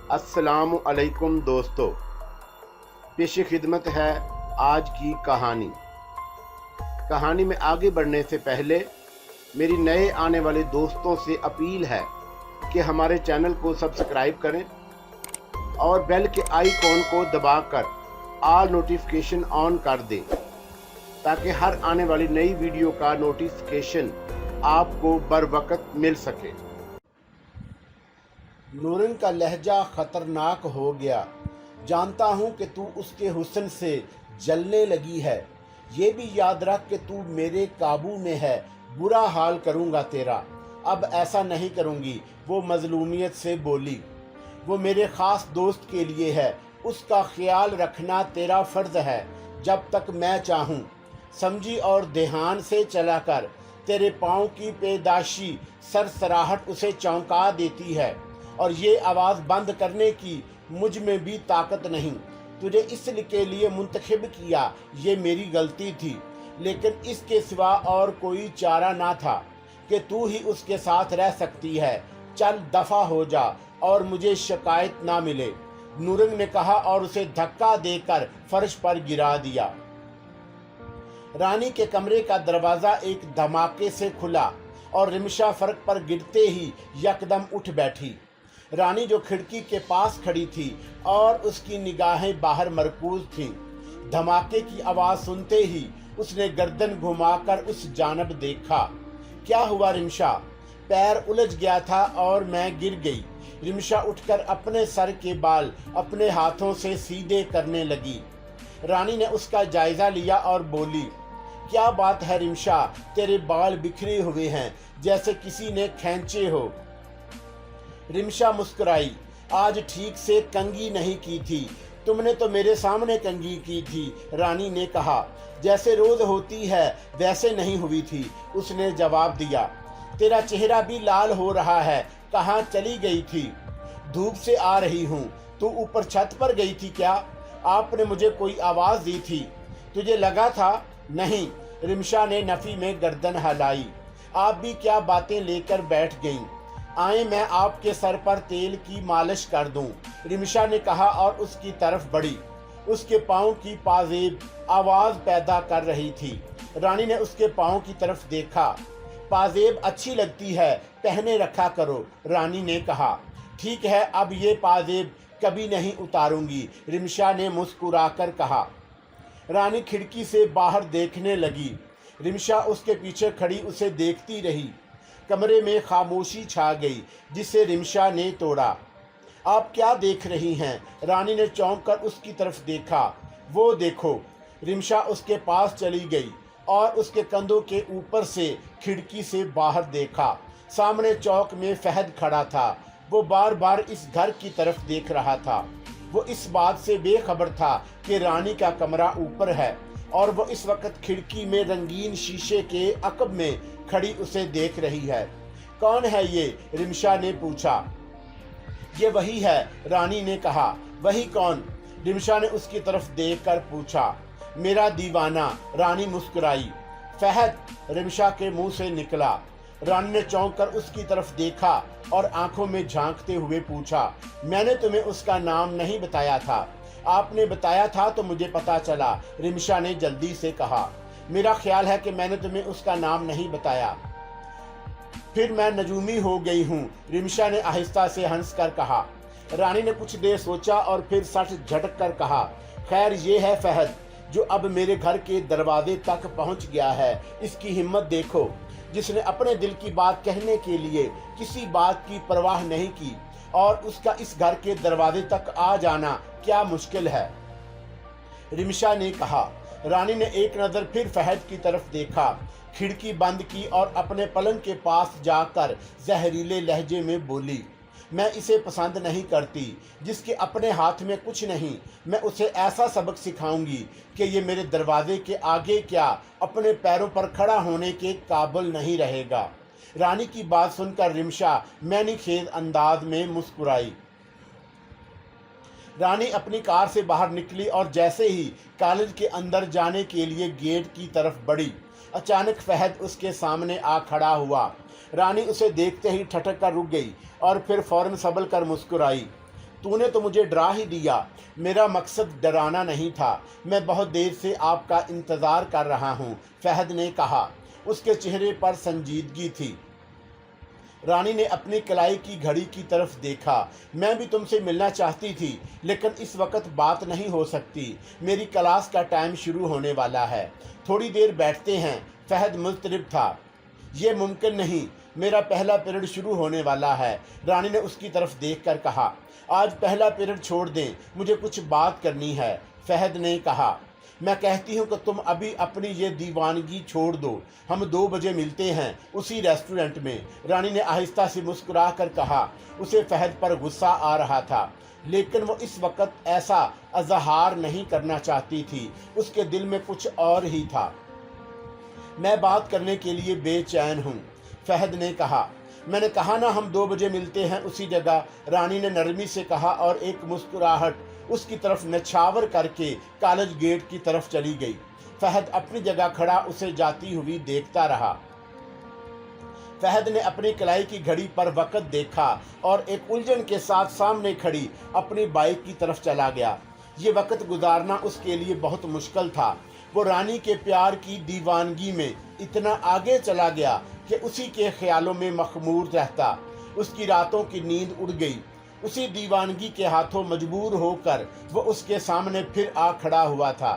अस्सलामु अलैकुम दोस्तों, पेश खिदमत है आज की कहानी। कहानी में आगे बढ़ने से पहले मेरी नए आने वाले दोस्तों से अपील है कि हमारे चैनल को सब्सक्राइब करें और बेल के आइकॉन को दबाकर ऑल नोटिफिकेशन ऑन कर दें ताकि हर आने वाली नई वीडियो का नोटिफिकेशन आपको बर वक्त मिल सके। नूरन का लहजा खतरनाक हो गया। जानता हूँ कि तू उसके हुस्न से जलने लगी है। ये भी याद रख कि तू मेरे काबू में है। बुरा हाल करूँगा तेरा। अब ऐसा नहीं करूँगी, वो मजलूमियत से बोली। वो मेरे ख़ास दोस्त के लिए है, उसका ख्याल रखना तेरा फ़र्ज़ है जब तक मैं चाहूँ, समझी। और ध्यान से चला कर, तेरे पाँव की पैदाशी सरसराहट उसे चौंका देती है और ये आवाज़ बंद करने की मुझ में भी ताकत नहीं। तुझे इसके लिए मुंतखब किया, ये मेरी गलती थी, लेकिन इसके सिवा और कोई चारा ना था कि तू ही उसके साथ रह सकती है। चल दफ़ा हो जा और मुझे शिकायत ना मिले, नूरन ने कहा और उसे धक्का देकर फर्श पर गिरा दिया। रानी के कमरे का दरवाज़ा एक धमाके से खुला और रिमशा फर्क पर गिरते ही यकदम उठ बैठी। रानी जो खिड़की के पास खड़ी थी और उसकी निगाहें बाहर मरकूज थीं, धमाके की आवाज़ सुनते ही उसने गर्दन घुमाकर उस जानब देखा। क्या हुआ रिमशा? पैर उलझ गया था और मैं गिर गई। रिमशा उठकर अपने सर के बाल अपने हाथों से सीधे करने लगी। रानी ने उसका जायज़ा लिया और बोली, क्या बात है रिमशा, तेरे बाल बिखरे हुए हैं जैसे किसी ने खींचे हो। रिमशा मुस्कुराई। आज ठीक से कंघी नहीं की थी, तुमने तो मेरे सामने कंघी की थी, रानी ने कहा। जैसे रोज होती है वैसे नहीं हुई थी, उसने जवाब दिया। तेरा चेहरा भी लाल हो रहा है, कहाँ चली गई थी? धूप से आ रही हूँ। तू ऊपर छत पर गई थी क्या? आपने मुझे कोई आवाज़ दी थी, तुझे लगा था? नहीं, रिमशा ने नफ़ी में गर्दन हिलाई। आप भी क्या बातें लेकर बैठ गईं? आए मैं आपके सर पर तेल की मालिश कर दूं, रिमशा ने कहा और उसकी तरफ बढ़ी। उसके पाँव की पाजेब आवाज़ पैदा कर रही थी। रानी ने उसके पाँव की तरफ देखा। पाजेब अच्छी लगती है, पहने रखा करो, रानी ने कहा। ठीक है, अब ये पाजेब कभी नहीं उतारूंगी, रिमशा ने मुस्कुराकर कहा। रानी खिड़की से बाहर देखने लगी। रिमशा उसके पीछे खड़ी उसे देखती रही। कमरे में खामोशी छा गई जिसे रिमशा ने तोड़ा। आप क्या देख रही हैं? रानी ने चौंक कर उसकी तरफ देखा। वो देखो। रिमशा उसके पास चली गई और उसके कंधों के ऊपर से खिड़की से बाहर देखा। सामने चौक में फहद खड़ा था। वो बार बार इस घर की तरफ देख रहा था। वो इस बात से बेखबर था कि रानी का कमरा ऊपर है और वो इस वक्त खिड़की में रंगीन शीशे के अकब में खड़ी उसे देख रही है। कौन है ये? रिमशा ने पूछा। ये वही है, रानी ने कहा। वही कौन? रिमशा ने उसकी तरफ देखकर पूछा। मेरा दीवाना, रानी मुस्कुराई। फहद, रिमशा के मुंह से निकला। रानी ने चौंक कर उसकी तरफ देखा और आंखों में झांकते हुए पूछा, मैंने तुम्हें उसका नाम नहीं बताया था? आपने बताया था तो मुझे पता चला, रिमशा ने जल्दी से कहा। मेरा ख्याल है कि मैंने तुम्हें उसका नाम नहीं बताया। फिर मैं नजूमी हो गई हूँ, रिमशा ने आहिस्ता से हंस कर कहा। रानी ने कुछ देर सोचा और फिर सट झटक कर कहा, खैर ये है फहद जो अब मेरे घर के दरवाजे तक पहुँच गया है। इसकी हिम्मत देखो, जिसने अपने दिल की बात कहने के लिए किसी बात की परवाह नहीं की, और उसका इस घर के दरवाजे तक आ जाना क्या मुश्किल है, रिमशा ने कहा। रानी ने एक नज़र फिर फहद की तरफ देखा, खिड़की बंद की और अपने पलंग के पास जाकर जहरीले लहजे में बोली, मैं इसे पसंद नहीं करती, जिसके अपने हाथ में कुछ नहीं। मैं उसे ऐसा सबक सिखाऊंगी कि ये मेरे दरवाजे के आगे क्या अपने पैरों पर खड़ा होने के काबिल नहीं रहेगा। रानी की बात सुनकर रिमशा मैनी खेज अंदाज में मुस्कुराई। रानी अपनी कार से बाहर निकली और जैसे ही कॉलेज के अंदर जाने के लिए गेट की तरफ बढ़ी, अचानक फहद उसके सामने आ खड़ा हुआ। रानी उसे देखते ही ठठक कर रुक गई और फिर फौरन संभल कर मुस्कुराई। तूने तो मुझे डरा ही दिया। मेरा मकसद डराना नहीं था, मैं बहुत देर से आपका इंतज़ार कर रहा हूँ, फ़हद ने कहा। उसके चेहरे पर संजीदगी थी। रानी ने अपनी कलाई की घड़ी की तरफ देखा। मैं भी तुमसे मिलना चाहती थी, लेकिन इस वक्त बात नहीं हो सकती। मेरी क्लास का टाइम शुरू होने वाला है। थोड़ी देर बैठते हैं। फ़हद मुस्तरिब था। ये मुमकिन नहीं, मेरा पहला पीरियड शुरू होने वाला है। रानी ने उसकी तरफ देखकर कहा। आज पहला पीरियड छोड़ दें, मुझे कुछ बात करनी है, फ़हद ने कहा। मैं कहती हूँ कि तुम अभी अपनी ये दीवानगी छोड़ दो। हम 2 बजे मिलते हैं उसी रेस्टोरेंट में, रानी ने आहिस्ता से मुस्कुरा कर कहा। उसे फ़हद पर गुस्सा आ रहा था, लेकिन वो इस वक्त ऐसा अजहार नहीं करना चाहती थी। उसके दिल में कुछ और ही था। मैं बात करने के लिए बेचैन हूँ, फ़हद ने कहा। मैंने कहा ना, हम 2 बजे मिलते हैं उसी जगह, रानी ने नरमी से कहा और एक मुस्कुराहट उसकी तरफ नछावर करके कॉलेज गेट की तरफ चली गई। फ़हद अपनी जगह खड़ा उसे जाती हुई देखता रहा। फ़हद ने अपनी कलाई की घड़ी पर वक्त देखा और एक उलझन के साथ सामने खड़ी अपनी बाइक की तरफ चला गया। ये वक्त गुजारना उसके लिए बहुत मुश्किल था। वो रानी के प्यार की दीवानगी में इतना आगे चला गया कि उसी के ख्यालों में मखमूर रहता। उसकी रातों की नींद उड़ गई। उसी दीवानगी के हाथों मजबूर होकर वो उसके सामने फिर आ खड़ा हुआ था।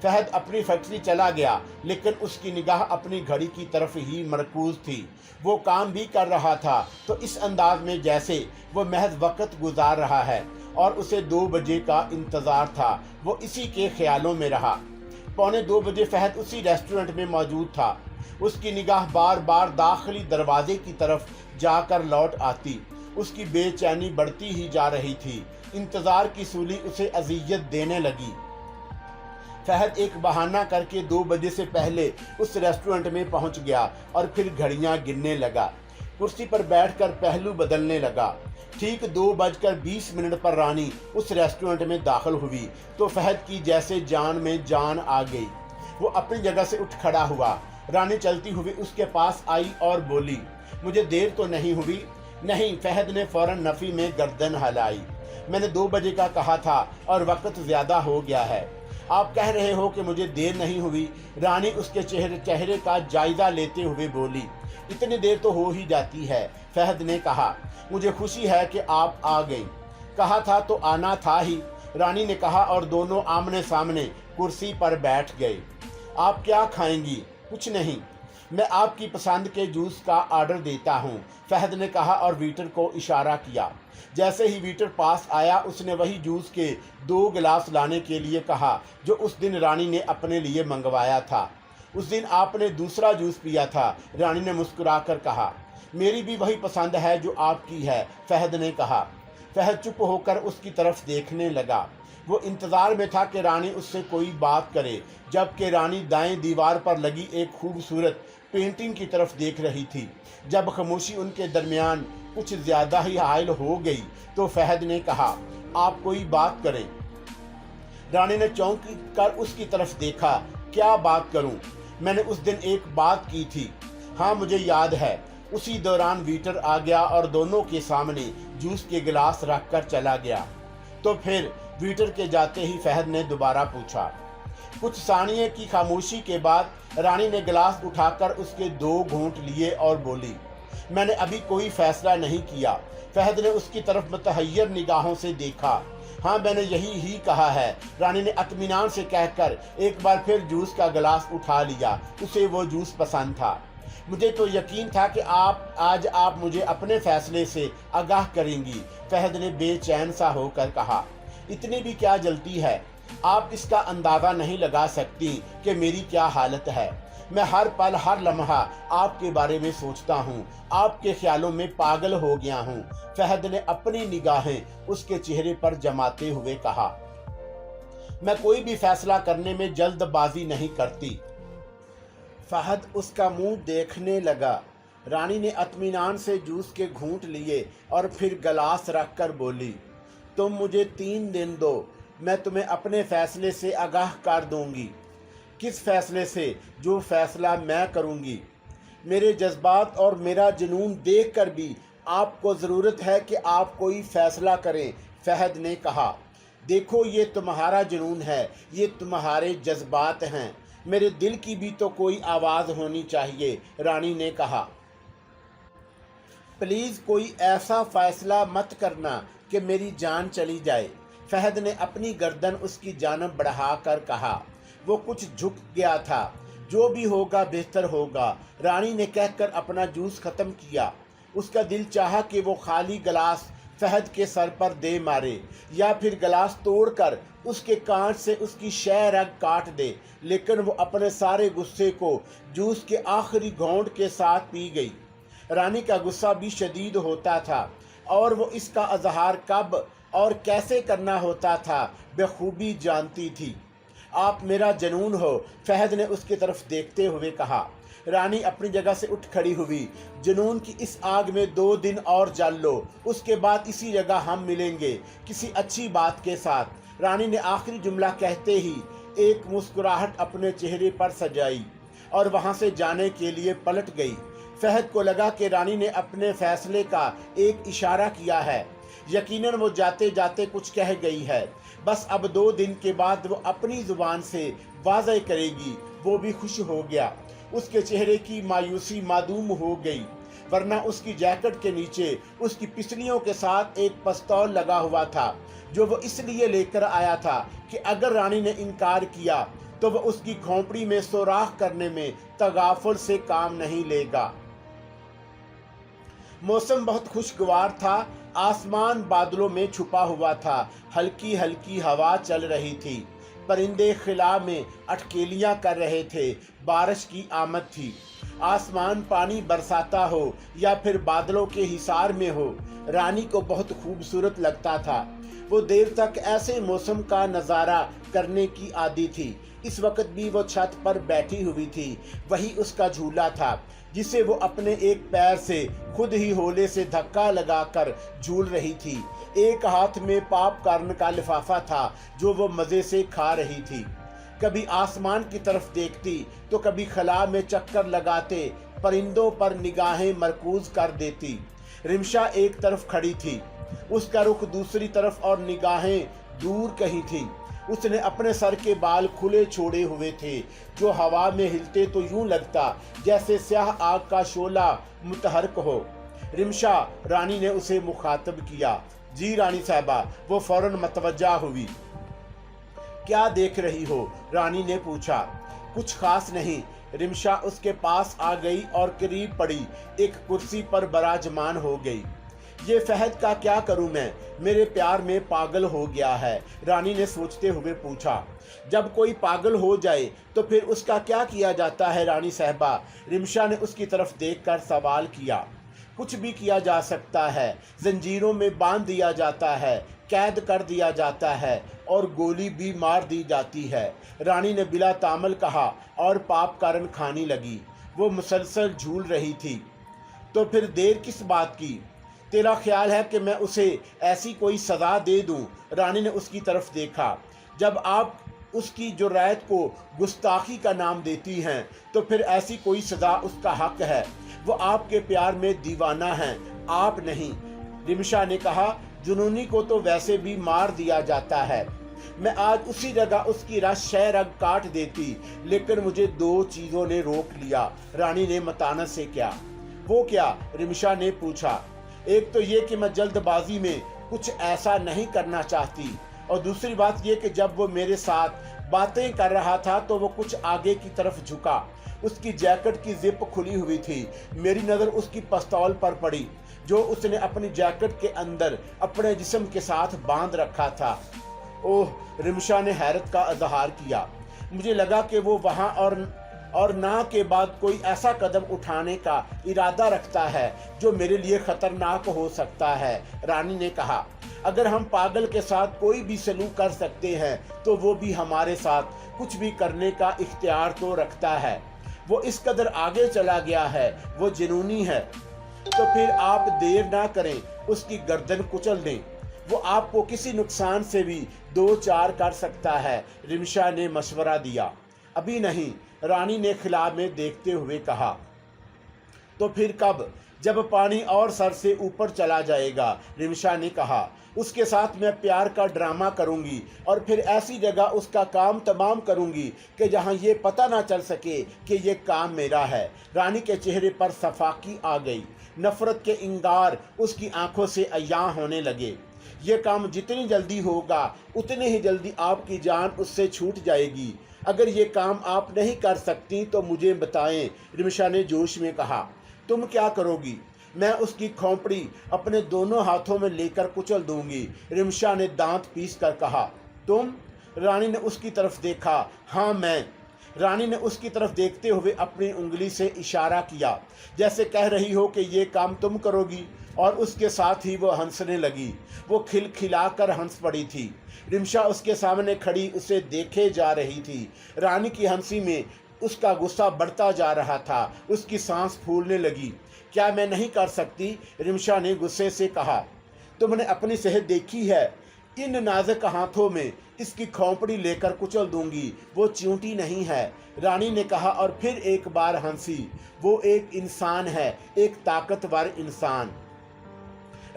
फ़हद अपनी फैक्ट्री चला गया, लेकिन उसकी निगाह अपनी घड़ी की तरफ ही मरकूज थी। वो काम भी कर रहा था तो इस अंदाज में जैसे वो महज वक्त गुजार रहा है और उसे 2 बजे का इंतज़ार था। वो इसी के ख्यालों में रहा। 1:45 बजे फ़हद उसी रेस्टोरेंट में मौजूद था। उसकी निगाह बार बार दाखिली दरवाजे की तरफ जाकर लौट आती। उसकी बेचैनी बढ़ती ही जा रही थी। इंतज़ार की सूली उसे अज़ियत देने लगी। फ़हद एक बहाना करके 2 बजे से पहले उस रेस्टोरेंट में पहुंच गया और फिर घड़ियां गिनने लगा। कुर्सी पर बैठकर पहलू बदलने लगा। ठीक 2:20 पर रानी उस रेस्टोरेंट में दाखिल हुई तो फ़हद की जैसे जान में जान आ गई। वो अपनी जगह से उठ खड़ा हुआ। रानी चलती हुई उसके पास आई और बोली, मुझे देर तो नहीं हुई? नहीं, फ़हद ने फ़ौरन नफ़ी में गर्दन हिलाई। मैंने 2 बजे का कहा था और वक्त ज़्यादा हो गया है। आप कह रहे हो कि मुझे देर नहीं हुई? रानी उसके चेहरे का जायज़ा लेते हुए बोली। इतनी देर तो हो ही जाती है, फ़हद ने कहा। मुझे खुशी है कि आप आ गई। कहा था तो आना था ही, रानी ने कहा और दोनों आमने सामने कुर्सी पर बैठ गए। आप क्या खाएंगी? कुछ नहीं, मैं आपकी पसंद के जूस का ऑर्डर देता हूँ, फ़हद ने कहा और वीटर को इशारा किया। जैसे ही वीटर पास आया उसने वही जूस के 2 गिलास लाने के लिए कहा जो उस दिन रानी ने अपने लिए मंगवाया था। उस दिन आपने दूसरा जूस पिया था, रानी ने मुस्कुराकर कहा। मेरी भी वही पसंद है जो आपकी है, फ़हद ने कहा। फ़हद चुप होकर उसकी तरफ देखने लगा। वो इंतज़ार में था कि रानी उससे कोई बात करे, जबकि रानी दाएं दीवार पर लगी एक खूबसूरत पेंटिंग की तरफ देख रही थी। जब खामोशी उनके दरमियान कुछ ज़्यादा ही हायल हो गई तो फ़हद ने कहा, आप कोई बात करें। रानी ने चौंक कर उसकी तरफ देखा। क्या बात करूं? मैंने उस दिन एक बात की थी। हाँ, मुझे याद है। उसी दौरान वीटर आ गया और दोनों के सामने जूस के गिलास रख कर चला गया। तो फिर वीटर के जाते ही फ़हद ने दोबारा पूछा। कुछ सानिये की खामोशी के बाद रानी ने गिलास उठाकर उसके 2 घूंट लिए और बोली, मैंने अभी कोई फैसला नहीं किया। फ़हद ने उसकी तरफ मुतहय्यर निगाहों से देखा। हाँ, मैंने यही ही कहा है, रानी ने इत्मीनान से कहकर एक बार फिर जूस का गिलास उठा लिया। उसे वो जूस पसंद था। मुझे तो यकीन था कि आज आप मुझे अपने फैसले से आगाह करेंगी, फ़हद ने बेचैन सा होकर कहा। इतनी भी क्या जल्दी है? आप इसका अंदाज़ा नहीं लगा सकती कि मेरी क्या हालत है। मैं हर पल हर लम्हा आपके बारे में सोचता हूँ, आपके ख्यालों में पागल हो गया हूँ, फ़हद ने अपनी निगाहें उसके चेहरे पर जमाते हुए कहा। मैं कोई भी फैसला करने में जल्दबाजी नहीं करती। फ़हद उसका मुंह देखने लगा। रानी ने इत्मीनान से जूस के घूंट लिए और फिर गिलास रखकर बोली, तुम मुझे 3 दिन दो, मैं तुम्हें अपने फैसले से आगाह कर दूंगी। किस फैसले से? जो फैसला मैं करूंगी। मेरे जज्बात और मेरा जुनून देखकर भी आपको ज़रूरत है कि आप कोई फ़ैसला करें। फ़हद ने कहा, देखो ये तुम्हारा जुनून है, ये तुम्हारे जज्बात हैं, मेरे दिल की भी तो कोई आवाज़ होनी चाहिए। रानी ने कहा, प्लीज़ कोई ऐसा फ़ैसला मत करना कि मेरी जान चली जाए। फ़हद ने अपनी गर्दन उसकी जानब बढ़ाकर कहा। वो कुछ झुक गया था। जो भी होगा बेहतर होगा, रानी ने कहकर अपना जूस ख़त्म किया। उसका दिल चाहा कि वो खाली गिलास फ़हद के सर पर दे मारे या फिर गिलास तोड़कर उसके कांच से उसकी शह रग काट दे, लेकिन वो अपने सारे गुस्से को जूस के आखिरी घोंट के साथ पी गई। रानी का गुस्सा भी शदीद होता था और वो इसका इजहार कब और कैसे करना होता था बखूबी जानती थी। आप मेरा जनून हो, फ़हद ने उसकी तरफ देखते हुए कहा। रानी अपनी जगह से उठ खड़ी हुई। जुनून की इस आग में 2 दिन और जल लो, उसके बाद इसी जगह हम मिलेंगे किसी अच्छी बात के साथ। रानी ने आखिरी जुमला कहते ही एक मुस्कुराहट अपने चेहरे पर सजाई और वहां से जाने के लिए पलट गई। फ़हद को लगा कि रानी ने अपने फैसले का एक इशारा किया है। यकीनन वो जाते जाते कुछ कह गई है। बस अब 2 दिन के बाद वो अपनी ज़ुबान से वाज़ह करेगी। वो भी खुश हो गया। उसके चेहरे की मायूसी मादूम हो गई, वरना उसकी जैकेट के नीचे उसकी पिसलियों के साथ एक पिस्तौल लगा हुआ था, जो वो इसलिए लेकर आया था कि अगर रानी ने इनकार किया तो वह उसकी खोपड़ी में सुराख करने में तगाफुल से काम नहीं लेगा। मौसम बहुत खुशगवार था। आसमान बादलों में छुपा हुआ था। हल्की हल्की हवा चल रही थी। परिंदे खिला में अटकेलियां कर रहे थे। बारिश की आमद थी। आसमान पानी बरसाता हो या फिर बादलों के हिसार में हो, रानी को बहुत खूबसूरत लगता था। वो देर तक ऐसे मौसम का नज़ारा करने की आदी थी। इस वक्त भी वो छत पर बैठी हुई थी। वही उसका झूला था जिसे वो अपने एक पैर से खुद ही होले से धक्का लगाकर झूल रही थी। एक हाथ में पॉपकॉर्न का लिफाफा था जो वो मज़े से खा रही थी। कभी आसमान की तरफ देखती तो कभी खला में चक्कर लगाते परिंदों पर निगाहें मरकूज कर देती। रिमशा एक तरफ खड़ी थी, उसका रुख दूसरी तरफ और निगाहें दूर कहीं थी। उसने अपने सर के बाल खुले छोड़े हुए थे जो हवा में हिलते तो यूं लगता जैसे स्याह आग का शोला मुतहरक हो। रिमशा, रानी ने उसे मुखातब किया। जी रानी साहबा। वो फौरन मतवज्जा हुई। क्या देख रही हो? रानी ने पूछा। कुछ खास नहीं। रिमशा उसके पास आ गई और करीब पड़ी एक कुर्सी पर बराजमान हो गई। ये फ़हद का क्या करूं मैं? मेरे प्यार में पागल हो गया है, रानी ने सोचते हुए पूछा। जब कोई पागल हो जाए तो फिर उसका क्या किया जाता है रानी साहबा? रिमशा ने उसकी तरफ देखकर सवाल किया। कुछ भी किया जा सकता है। जंजीरों में बांध दिया जाता है, कैद कर दिया जाता है और गोली भी मार दी जाती है, रानी ने बिला तामल कहा और पॉपकॉर्न खाने लगी। वो मुसलसल झूल रही थी। तो फिर देर किस बात की? तेरा ख्याल है कि मैं उसे ऐसी कोई सज़ा दे दूं? रानी ने उसकी तरफ देखा। जब आप उसकी जुर्रत को गुस्ताखी का नाम देती हैं तो फिर ऐसी कोई सज़ा उसका हक है। वो आपके प्यार में दीवाना है, आप नहीं, रिमशा ने कहा। जुनूनी को तो वैसे भी मार दिया जाता है। मैं आज उसी जगह उसकी रस शह रग काट देती, लेकिन मुझे 2 चीज़ों ने रोक लिया, रानी ने मतानत से क्या? वो क्या? रिमशा ने पूछा। एक तो ये कि मैं जल्दबाजी में कुछ ऐसा नहीं करना चाहती, और दूसरी बात ये कि जब वो मेरे साथ बातें कर रहा था तो वो कुछ आगे की तरफ झुका। उसकी जैकेट की जिप खुली हुई थी। मेरी नज़र उसकी पिस्तौल पर पड़ी जो उसने अपनी जैकेट के अंदर अपने जिस्म के साथ बांध रखा था। ओह, रिमशा ने हैरत का इजहार किया। मुझे लगा कि वो वहाँ और ना के बाद कोई ऐसा कदम उठाने का इरादा रखता है जो मेरे लिए खतरनाक हो सकता है, रानी ने कहा। अगर हम पागल के साथ कोई भी सलूक कर सकते हैं तो वो भी हमारे साथ कुछ भी करने का इख्तियार तो रखता है। वो इस कदर आगे चला गया है, वो जुनूनी है। तो फिर आप देर ना करें, उसकी गर्दन कुचल दें। वो आपको किसी नुकसान से भी 2-4 कर सकता है, रिमशा ने मशवरा दिया। अभी नहीं, रानी ने खिला में देखते हुए कहा। तो फिर कब? जब पानी और सर से ऊपर चला जाएगा। रिमशा ने कहा, उसके साथ मैं प्यार का ड्रामा करूंगी और फिर ऐसी जगह उसका काम तमाम करूंगी कि जहां ये पता ना चल सके कि ये काम मेरा है। रानी के चेहरे पर सफाकी आ गई, नफरत के इंगार उसकी आंखों से अयां होने लगे। ये काम जितनी जल्दी होगा उतनी ही जल्दी आपकी जान उससे छूट जाएगी। अगर ये काम आप नहीं कर सकती तो मुझे बताएं। रिमशा ने जोश में कहा, तुम क्या करोगी? मैं उसकी खोपड़ी अपने दोनों हाथों में लेकर कुचल दूंगी। रिमशा ने दांत पीस कर कहा, तुम? रानी ने उसकी तरफ देखा। हाँ मैं। रानी ने उसकी तरफ देखते हुए अपनी उंगली से इशारा किया, जैसे कह रही हो कि ये काम तुम करोगी, और उसके साथ ही वो हंसने लगी। वो खिलखिलाकर हंस पड़ी थी। रिमशा उसके सामने खड़ी उसे देखे जा रही थी। रानी की हंसी में उसका गुस्सा बढ़ता जा रहा था। उसकी सांस फूलने लगी। क्या मैं नहीं कर सकती? रिमशा ने गुस्से से कहा, तुमने अपनी सेहत देखी है? इन नाजुक हाथों में इसकी खोपड़ी लेकर कुचल दूंगी। वो चींटी नहीं है। रानी ने कहा और फिर एक बार हंसी। वो एक इंसान है, एक ताकतवर इंसान।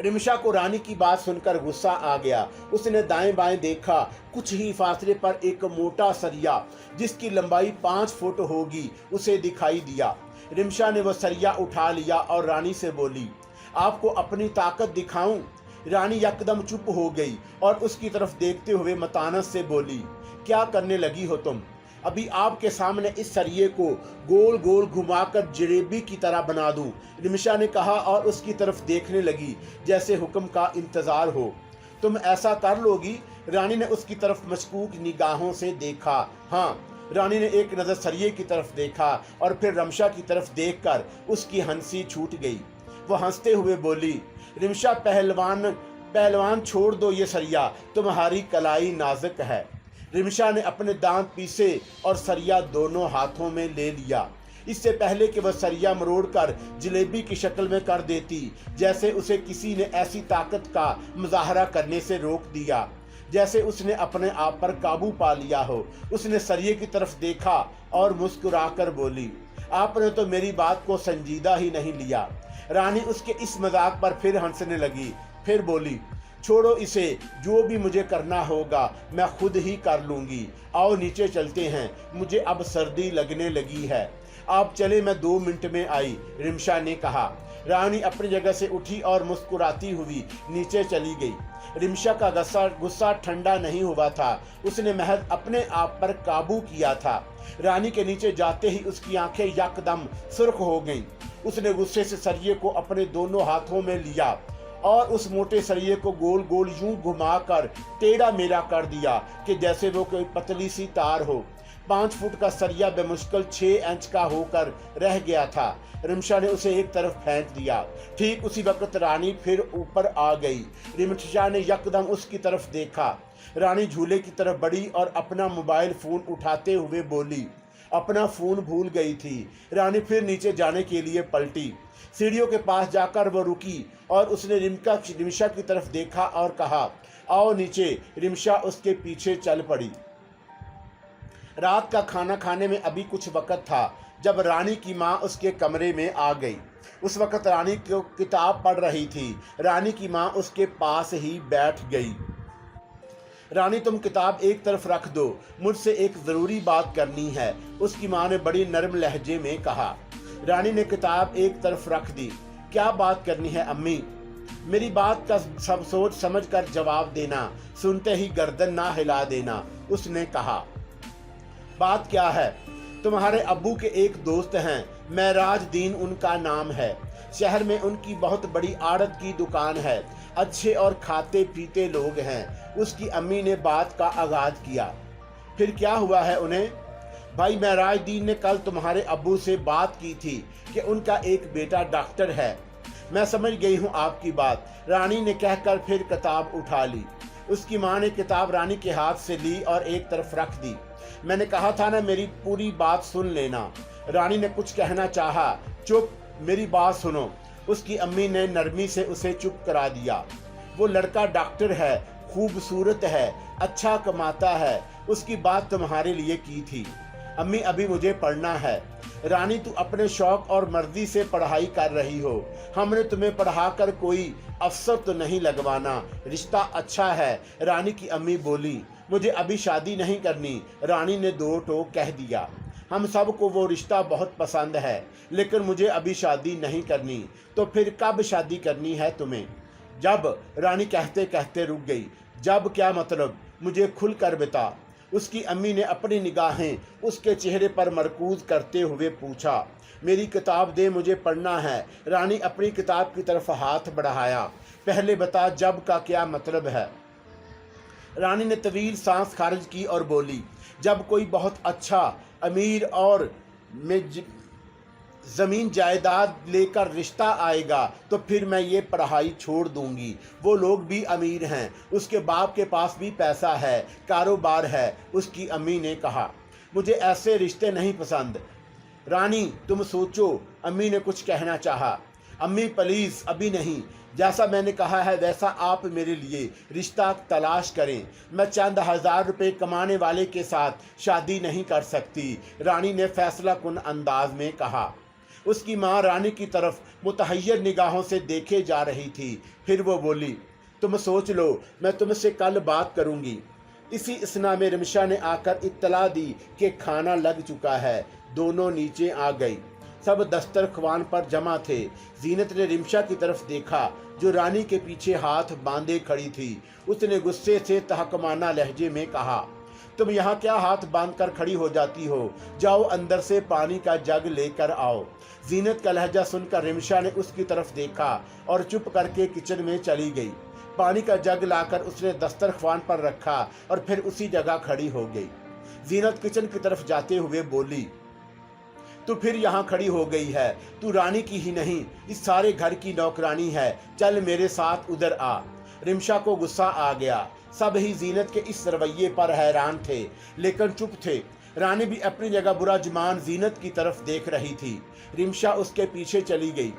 रिमशा को रानी की बात सुनकर गुस्सा आ गया। उसने दाएं बाएं देखा। कुछ ही फासले पर एक मोटा सरिया जिसकी लंबाई 5 फुट होगी उसे दिखाई दिया। रिमशा ने वह सरिया उठा लिया और रानी से बोली, आपको अपनी ताकत दिखाऊं? रानी यकदम चुप हो गई और उसकी तरफ देखते हुए मतानत से बोली, क्या करने लगी हो तुम? अभी आपके सामने इस सरिये को गोल गोल घुमाकर जलेबी की तरह बना दूं। रिमशा ने कहा और उसकी तरफ देखने लगी जैसे हुक्म का इंतजार हो। तुम ऐसा कर लोगी? रानी ने उसकी तरफ मशकूक निगाहों से देखा। हाँ। रानी ने एक नज़र सरिये की तरफ देखा और फिर रिमशा की तरफ देखकर उसकी हंसी छूट गई। वो हंसते हुए बोली, रिमशा पहलवान छोड़ दो ये सरिया, तुम्हारी कलाई नाजुक है। रिमशा ने अपने दांत पीसे और सरिया दोनों हाथों में ले लिया। इससे पहले कि वह सरिया मरोड़कर जलेबी की शक्ल में कर देती, जैसे उसे किसी ने ऐसी ताकत का मुजाहरा करने से रोक दिया, जैसे उसने अपने आप पर काबू पा लिया हो। उसने सरिये की तरफ देखा और मुस्कुराकर बोली, आपने तो मेरी बात को संजीदा ही नहीं लिया। रानी उसके इस मजाक पर फिर हंसने लगी। फिर बोली, छोड़ो इसे, जो भी मुझे करना होगा मैं खुद ही कर लूंगी। आओ नीचे चलते हैं, मुझे अब सर्दी लगने लगी है। आप चले, मैं 2 मिनट में आई। रिमशा ने कहा। रानी अपनी जगह से उठी और मुस्कुराती हुई नीचे चली गई। रिमशा का गुस्सा ठंडा नहीं हुआ था। उसने महज अपने आप पर काबू किया था। रानी के नीचे जाते ही उसकी आंखें यकदम सुर्ख हो गईं। उसने गुस्से से सरिये को अपने दोनों हाथों में लिया और उस मोटे सरिये को गोल गोल यूं घुमाकर टेढ़ा मेढ़ा कर दिया कि जैसे वो कोई पतली सी तार हो। 5 फुट का सरिया बेमुश्किल 6 इंच का होकर रह गया था। रिमशा ने उसे एक तरफ फेंक दिया। ठीक उसी वक्त रानी फिर ऊपर आ गई। रिमशा ने यकदम उसकी तरफ देखा। रानी झूले की तरफ बढ़ी और अपना मोबाइल फोन उठाते हुए बोली, अपना फोन भूल गई थी। रानी फिर नीचे जाने के लिए पलटी। सीढ़ियों के पास जाकर वो रुकी और उसने रिमशा की तरफ देखा और कहा, आओ नीचे। रिमशा उसके पीछे चल पड़ी। रात का खाना खाने में अभी कुछ वक्त था जब रानी की माँ उसके कमरे में आ गई। उस वक्त रानी को किताब पढ़ रही थी। रानी की माँ उसके पास ही बैठ गई। रानी, तुम किताब एक तरफ रख दो, मुझसे एक ज़रूरी बात करनी है, उसकी माँ ने बड़ी नरम लहजे में कहा। रानी ने किताब एक तरफ रख दी। क्या बात करनी है अम्मी? मेरी बात का सब सोच समझ कर जवाब देना, सुनते ही गर्दन ना हिला देना, उसने कहा। बात क्या है? तुम्हारे अब्बू के एक दोस्त हैं, महराज दीन उनका नाम है। शहर में उनकी बहुत बड़ी आड़त की दुकान है। अच्छे और खाते पीते लोग हैं। उसकी अम्मी ने बात का आगाज किया। फिर क्या हुआ है उन्हें? भाई, महराज दीन ने कल तुम्हारे अब्बू से बात की थी कि उनका एक बेटा डॉक्टर है। मैं समझ गई हूँ आपकी बात, रानी ने कहकर फिर किताब उठा ली। उसकी माँ ने किताब रानी के हाथ से ली और एक तरफ रख दी। मैंने कहा था ना, मेरी पूरी बात सुन लेना। रानी ने कुछ कहना चाहा। चुप, मेरी बात सुनो। उसकी अम्मी ने नरमी से उसे चुप करा दिया। वो लड़का डॉक्टर है, खूबसूरत है, अच्छा कमाता है। उसकी बात तुम्हारे लिए की थी। अम्मी, अभी मुझे पढ़ना है। रानी, तू अपने शौक और मर्जी से पढ़ाई कर रही हो। हमने तुम्हें पढ़ाकर कोई अफसर तो नहीं लगवाना। रिश्ता अच्छा है। रानी की अम्मी बोली, मुझे अभी शादी नहीं करनी। रानी ने दो टोक कह दिया। हम सब को वो रिश्ता बहुत पसंद है, लेकिन मुझे अभी शादी नहीं करनी। तो फिर कब शादी करनी है तुम्हें? जब। रानी कहते कहते रुक गई। जब क्या मतलब? मुझे खुल कर बता। उसकी अम्मी ने अपनी निगाहें उसके चेहरे पर मरकूज करते हुए पूछा। मेरी किताब दे, मुझे पढ़ना है। रानी अपनी किताब की तरफ हाथ बढ़ाया। पहले बता, जब का क्या मतलब है? रानी ने तवील सांस खारिज की और बोली, जब कोई बहुत अच्छा अमीर और ज़मीन जायदाद लेकर रिश्ता आएगा तो फिर मैं ये पढ़ाई छोड़ दूंगी। वो लोग भी अमीर हैं, उसके बाप के पास भी पैसा है, कारोबार है। उसकी अम्मी ने कहा, मुझे ऐसे रिश्ते नहीं पसंद। रानी, तुम सोचो। अम्मी ने कुछ कहना चाहा। अम्मी प्लीज़, अभी नहीं। जैसा मैंने कहा है वैसा आप मेरे लिए रिश्ता तलाश करें। मैं चंद हजार रुपए कमाने वाले के साथ शादी नहीं कर सकती, रानी ने फैसला कुन अंदाज में कहा। उसकी माँ रानी की तरफ मुतहय्यर निगाहों से देखे जा रही थी। फिर वो बोली, तुम सोच लो, मैं तुमसे कल बात करूंगी। इसी इसना में रिमशा ने आकर इत्तला दी कि खाना लग चुका है। दोनों नीचे आ गई। सब दस्तरख्वान पर जमा थे। जीनत ने रिमशा की तरफ देखा जो रानी के पीछे हाथ बांधे खड़ी थी। उसने गुस्से से तहकमाना लहजे में कहा, तुम यहाँ क्या हाथ बांधकर खड़ी हो जाती हो? जाओ अंदर से पानी का जग लेकर आओ। जीनत का लहजा सुनकर रिमशा ने उसकी तरफ देखा और चुप करके किचन में चली गई। पानी का जग लाकर उसने दस्तरख्वान पर रखा और फिर उसी जगह खड़ी हो गई। जीनत किचन की तरफ जाते हुए बोली, तू फिर यहाँ खड़ी हो गई है। तू रानी की ही नहीं, इस सारे घर की नौकरानी है। चल मेरे साथ उधर आ। रिमशा को गुस्सा आ गया। सब ही जीनत के इस रवैये पर हैरान थे, लेकिन चुप थे। रानी भी अपनी जगह बुराजमान जीनत की तरफ देख रही थी। रिमशा उसके पीछे चली गई।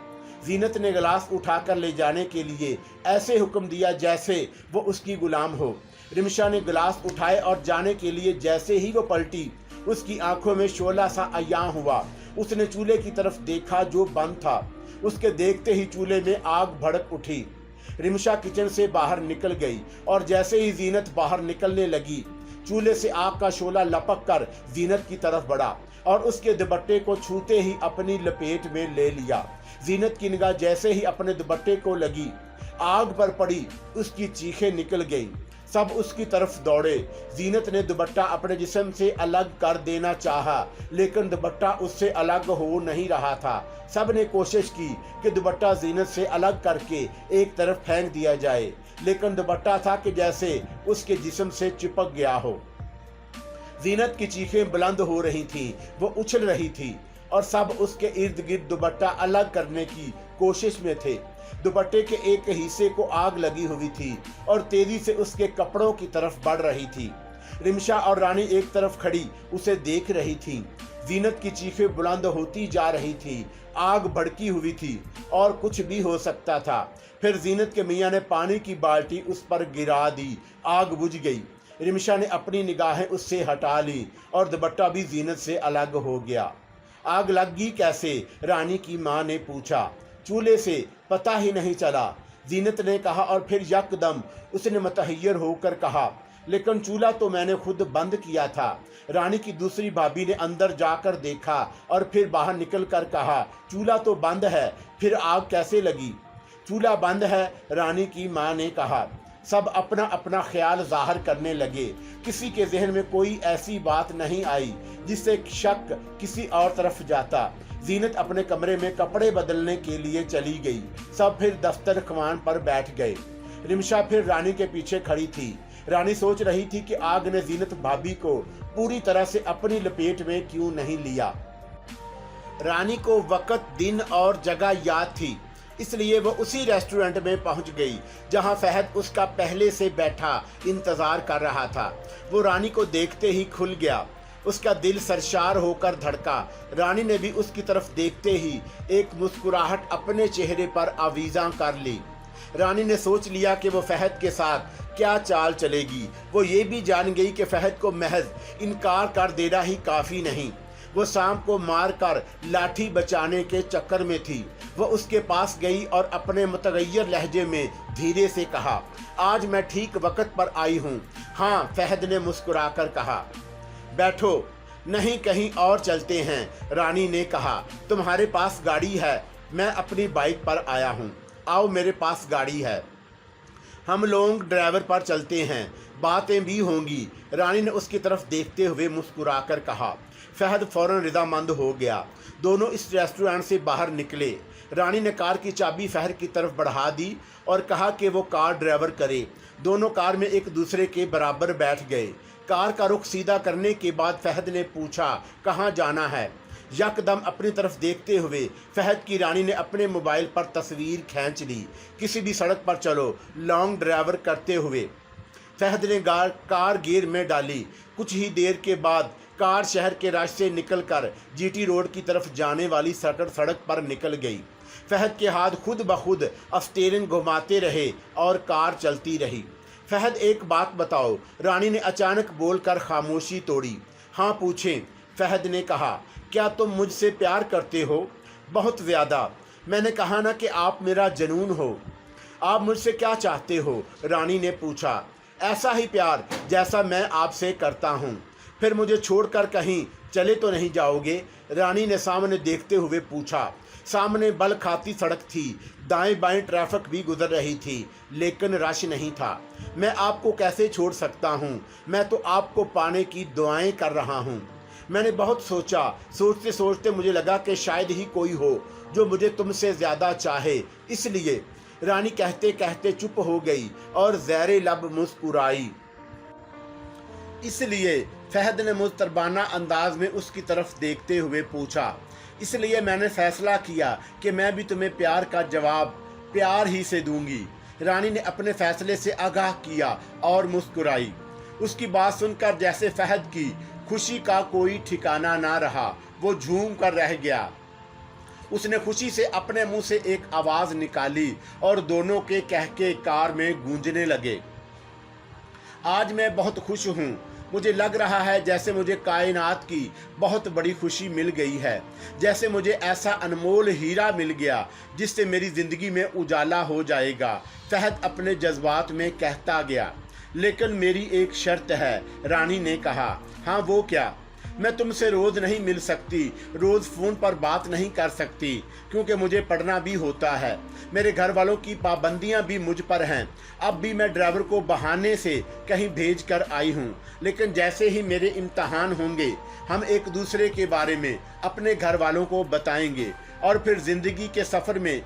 जीनत ने गिलास उठाकर ले जाने के लिए ऐसे हुक्म दिया जैसे वो उसकी गुलाम हो। रिमशा ने गिलास उठाए और जाने के लिए जैसे ही वो पलटी, उसकी आंखों में शोला सा अयां हुआ। उसने चूल्हे की तरफ देखा जो बंद था। उसके देखते ही चूल्हे में आग भड़क उठी। रिमशा किचन से बाहर निकल गई और जैसे ही जीनत बाहर निकलने लगी, चूल्हे से आग का शोला लपक कर जीनत की तरफ बढ़ा और उसके दुपट्टे को छूते ही अपनी लपेट में ले लिया। जीनत की निगाह जैसे ही अपने दुपट्टे को लगी, आग पर पड़ी, उसकी चीखें निकल गई। सब उसकी तरफ दौड़े। जीनत ने दुपट्टा अपने जिस्म से अलग कर देना चाहा, लेकिन दुपट्टा उससे अलग हो नहीं रहा था। सब ने कोशिश की कि दुपट्टा जीनत से अलग करके एक तरफ फेंक दिया जाए, लेकिन दुपट्टा था कि जैसे उसके जिस्म से चिपक गया हो। जीनत की चीखें बुलंद हो रही थीं, वो उछल रही थी और सब उसके इर्द गिर्द दुपट्टा अलग करने की कोशिश में थे। दुपट्टे के एक हिस्से को आग लगी हुई थी और तेजी से उसके कपड़ों की तरफ बढ़ रही थी। रिमशा और रानी एक तरफ खड़ी उसे देख रही थी। जीनत की चीखें बुलंद होती जा रही थी। आग भड़की हुई थी और कुछ भी हो सकता था। फिर जीनत के मियाँ ने पानी की बाल्टी उस पर गिरा दी। आग बुझ गई। रिमशा ने अपनी निगाहें उससे हटा ली और दुपट्टा भी जीनत से अलग हो गया। आग लगी कैसे? रानी की माँ ने पूछा। चूल्हे से पता ही नहीं चला, जीनत ने कहा और फिर यकदम उसने मुतहय्यर होकर कहा, लेकिन चूल्हा तो मैंने खुद बंद किया था। रानी की दूसरी भाभी ने अंदर जाकर देखा और फिर बाहर निकल कर कहा, चूल्हा तो बंद है, फिर आग कैसे लगी? चूल्हा बंद है, रानी की माँ ने कहा। सब अपना अपना ख्याल जाहिर करने लगे। किसी के जहन में कोई ऐसी बात नहीं आई जिससे शक किसी और तरफ जाता। जीनत अपने कमरे में कपड़े बदलने के लिए चली गई। सब फिर दस्तरख्वान पर बैठ गए। रिमशा फिर रानी के पीछे खड़ी थी। रानी सोच रही थी कि आग ने जीनत भाभी को पूरी तरह से अपनी लपेट में क्यों नहीं लिया। रानी को वक्त, दिन और जगह याद थी, इसलिए वो उसी रेस्टोरेंट में पहुंच गई जहां फहद उसका पहले से बैठा इंतजार कर रहा था। वो रानी को देखते ही खुल गया। उसका दिल सरशार होकर धड़का। रानी ने भी उसकी तरफ देखते ही एक मुस्कुराहट अपने चेहरे पर आवीज़ां कर ली। रानी ने सोच लिया कि वो फहद के साथ क्या चाल चलेगी। वो ये भी जान गई कि फहद को महज इनकार कर देना ही काफ़ी नहीं, वो शाम को मारकर लाठी बचाने के चक्कर में थी। वह उसके पास गई और अपने मुतगय्यर लहजे में धीरे से कहा, आज मैं ठीक वक्त पर आई हूँ। हाँ, फहद ने मुस्कुराकर कहा। बैठो, नहीं कहीं और चलते हैं, रानी ने कहा। तुम्हारे पास गाड़ी है? मैं अपनी बाइक पर आया हूँ। आओ, मेरे पास गाड़ी है, हम लोग ड्राइवर पर चलते हैं, बातें भी होंगी, रानी ने उसकी तरफ देखते हुए मुस्कुराकर कहा। फहद फौरन रिदामंद हो गया। दोनों इस रेस्टोरेंट से बाहर निकले। रानी ने कार की चाबी फहद की तरफ बढ़ा दी और कहा कि वो कार ड्राइवर करे। दोनों कार में एक दूसरे के बराबर बैठ गए। कार का रुख सीधा करने के बाद फहद ने पूछा, कहाँ जाना है? यकदम अपनी तरफ देखते हुए फहद की रानी ने अपने मोबाइल पर तस्वीर खींच ली। किसी भी सड़क पर चलो, लॉन्ग ड्राइवर करते हुए फहद ने कार गियर में डाली। कुछ ही देर के बाद कार शहर के रास्ते निकलकर जीटी रोड की तरफ जाने वाली सड़क पर निकल गई। फहद के हाथ खुद ब खुद स्टीयरिंग घुमाते रहे और कार चलती रही। फहद, एक बात बताओ, रानी ने अचानक बोलकर खामोशी तोड़ी। हाँ, पूछें, फहद ने कहा। क्या तुम मुझसे प्यार करते हो? बहुत ज़्यादा। मैंने कहा ना कि आप मेरा जुनून हो। आप मुझसे क्या चाहते हो? रानी ने पूछा। ऐसा ही प्यार जैसा मैं आपसे करता हूँ। फिर मुझे छोड़कर कहीं चले तो नहीं जाओगे? रानी ने सामने देखते हुए पूछा। सामने बल खाती सड़क थी, दाएं बाएं ट्रैफिक भी गुजर रही थी, लेकिन रश नहीं था। मैं आपको कैसे छोड़ सकता हूँ? मैं तो आपको पाने की दुआएं कर रहा हूँ। मैंने बहुत सोचा, सोचते सोचते मुझे लगा कि शायद ही कोई हो जो मुझे तुमसे ज़्यादा चाहे, इसलिए। रानी कहते कहते चुप हो गई और ज़ेरे लब मुस्कुराई। इसलिए, फहद ने मुस्तरबाना अंदाज में उसकी तरफ देखते हुए पूछा। इसलिए मैंने फैसला किया कि मैं भी तुम्हें प्यार का जवाब प्यार ही से दूंगी। रानी ने अपने फैसले से आगाह किया और मुस्कुराई। उसकी बात सुनकर जैसे फहद की खुशी का कोई ठिकाना ना रहा, वो झूम कर रह गया। उसने खुशी से अपने मुंह से एक आवाज़ निकाली और दोनों के कहके कार में गूंजने लगे। आज मैं बहुत खुश हूँ। मुझे लग रहा है जैसे मुझे कायनात की बहुत बड़ी खुशी मिल गई है, जैसे मुझे ऐसा अनमोल हीरा मिल गया जिससे मेरी ज़िंदगी में उजाला हो जाएगा। फहद अपने जज्बात में कहता गया। लेकिन मेरी एक शर्त है, रानी ने कहा। हाँ, वो क्या? मैं तुमसे रोज़ नहीं मिल सकती, रोज़ फ़ोन पर बात नहीं कर सकती, क्योंकि मुझे पढ़ना भी होता है। मेरे घर वालों की पाबंदियां भी मुझ पर हैं। अब भी मैं ड्राइवर को बहाने से कहीं भेज कर आई हूँ, लेकिन जैसे ही मेरे इम्तहान होंगे हम एक दूसरे के बारे में अपने घर वालों को बताएंगे और फिर ज़िंदगी के सफ़र में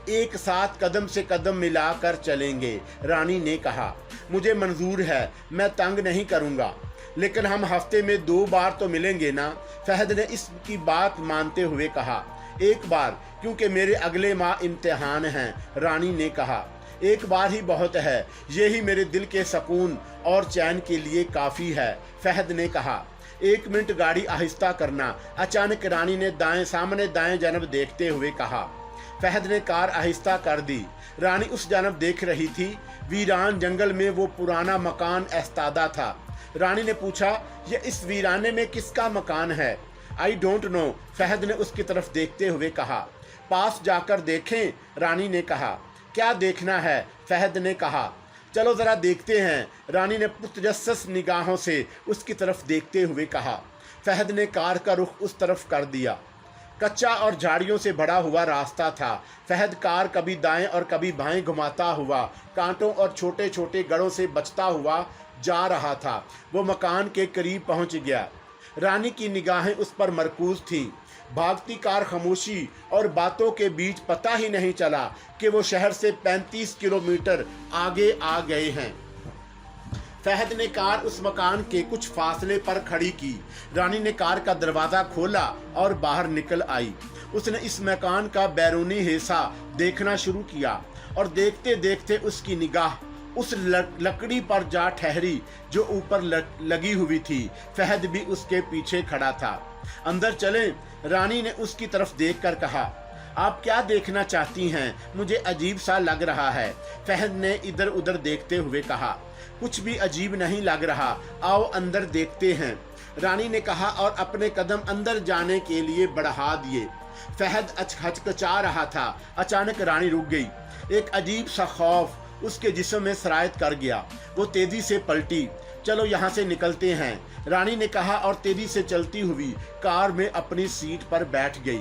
एक साथ कदम से कदम मिलाकर चलेंगे। रानी ने कहा। मुझे मंजूर है, मैं तंग नहीं करूँगा, लेकिन हम हफ्ते में 2 बार तो मिलेंगे ना? फहद ने इसकी बात मानते हुए कहा। एक बार, क्योंकि मेरे अगले माह इम्तिहान हैं, रानी ने कहा। एक बार ही बहुत है, यही मेरे दिल के सुकून और चैन के लिए काफ़ी है, फहद ने कहा। 1 मिनट गाड़ी आहिस्ता करना, अचानक रानी ने सामने दाएं जानब देखते हुए कहा। फहद ने कार आहिस्ता कर दी। रानी उस जानब देख रही थी। वीरान जंगल में वो पुराना मकान एस्तादा था। रानी ने पूछा, यह इस वीराने में किसका मकान है? आई डोंट नो, फहद ने उसकी तरफ देखते हुए कहा। पास जाकर देखें, रानी ने कहा। क्या देखना है? फहद ने कहा। चलो ज़रा देखते हैं, रानी ने पुरतजस्सुस निगाहों से उसकी तरफ देखते हुए कहा। फहद ने कार का रुख उस तरफ कर दिया। कच्चा और झाड़ियों से भरा हुआ रास्ता था। फहद कार कभी दाएं और कभी बाएं घुमाता हुआ कांटों और छोटे छोटे गड़ों से बचता हुआ जा रहा था। वो मकान के करीब पहुंच गया। रानी की निगाहें उस पर मरकूज थीं। भागती कार खामोशी और बातों के बीच पता ही नहीं चला कि वो शहर से 35 किलोमीटर आगे आ गए हैं। फहद ने कार उस मकान के कुछ फासले पर खड़ी की। रानी ने कार का दरवाज़ा खोला और बाहर निकल आई। उसने इस मकान का बैरूनी हिस्सा देखना शुरू किया और देखते देखते उसकी निगाह उस लकड़ी पर जा ठहरी जो ऊपर लगी हुई थी। फहद भी उसके पीछे खड़ा था। अंदर चलें, रानी ने उसकी तरफ देखकर कहा। आप क्या देखना चाहती हैं? मुझे अजीब सा लग रहा है, फहद ने इधर उधर देखते हुए कहा। कुछ भी अजीब नहीं लग रहा, आओ अंदर देखते हैं, रानी ने कहा और अपने कदम अंदर जाने के लिए बढ़ा दिए। फहद हचकचा रहा था। अचानक रानी रुक गई। एक अजीब सा खौफ उसके जिस्म में सरायत कर गया। वो तेजी से पलटी। चलो यहाँ से निकलते हैं, रानी ने कहा और तेजी से चलती हुई कार में अपनी सीट पर बैठ गई।